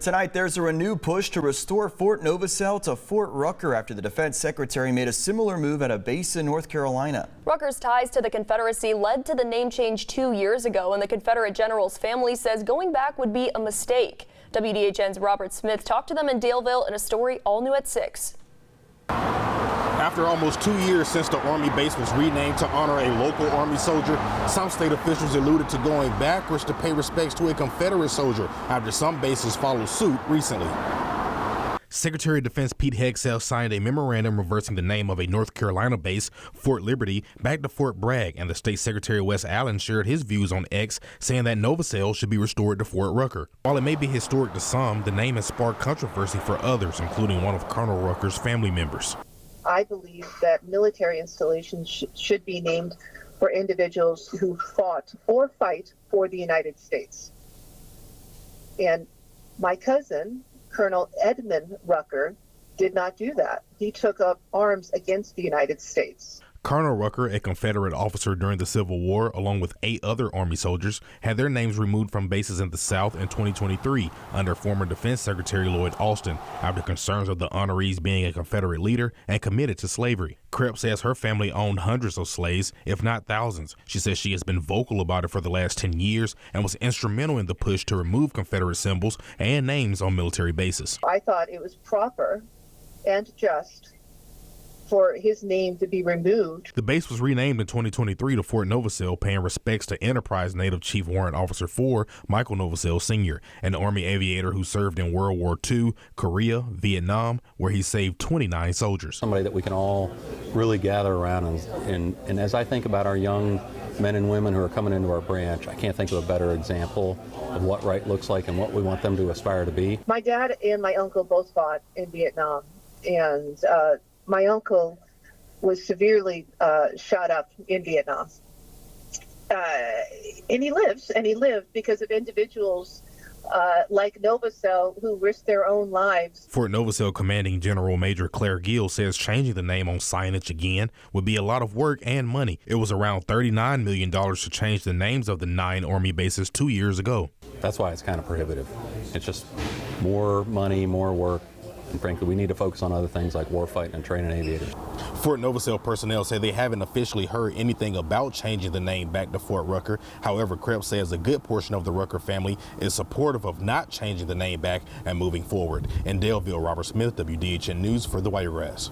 Tonight, there's a renewed push to restore Fort Novosel to Fort Rucker after the defense secretary made a similar move at a base in North Carolina. Rucker's ties to the Confederacy led to the name change 2 years ago, and the Confederate general's family says going back would be a mistake. WDHN's Robert Smith talked to them in Daleville in a story all new at 6. After almost 2 years since the Army base was renamed to honor a local Army soldier, some state officials alluded to going backwards to pay respects to a Confederate soldier after some bases followed suit recently. Secretary of Defense Pete Hegseth signed a memorandum reversing the name of a North Carolina base, Fort Liberty, back to Fort Bragg, and the state secretary Wes Allen shared his views on X, saying that Novosel should be restored to Fort Rucker. While it may be historic to some, the name has sparked controversy for others, including one of Colonel Rucker's family members. I believe that military installations should be named for individuals who fought or fight for the United States. And my cousin, Colonel Edmund Rucker, did not do that. He took up arms against the United States. Colonel Rucker, a Confederate officer during the Civil War, along with 8 other Army soldiers, had their names removed from bases in the South in 2023 under former Defense Secretary Lloyd Austin after concerns of the honorees being a Confederate leader and committed to slavery. Krebs says her family owned hundreds of slaves, if not thousands. She says she has been vocal about it for the last 10 years and was instrumental in the push to remove Confederate symbols and names on military bases. I thought it was proper and just for his name to be removed. The base was renamed in 2023 to Fort Novosel, paying respects to Enterprise Native Chief Warrant Officer 4 Michael Novosel Sr., an Army aviator who served in World War II, Korea, Vietnam, where he saved 29 soldiers. Somebody that we can all really gather around, and as I think about our young men and women who are coming into our branch, I can't think of a better example of what right looks like and what we want them to aspire to be. My dad and my uncle both fought in Vietnam, and my uncle was severely shot up in Vietnam. And he lived because of individuals like Novosel who risked their own lives. Fort Novosel Commanding General Major Claire Gill says changing the name on signage again would be a lot of work and money. It was around $39 million to change the names of the 9 Army bases 2 years ago. That's why it's kind of prohibitive. It's just more money, more work. And frankly, we need to focus on other things like warfighting and training aviators. Fort Novosel personnel say they haven't officially heard anything about changing the name back to Fort Rucker. However, Krebs says a good portion of the Rucker family is supportive of not changing the name back and moving forward. In Daleville, Robert Smith, WDHN News for the Wiregrass.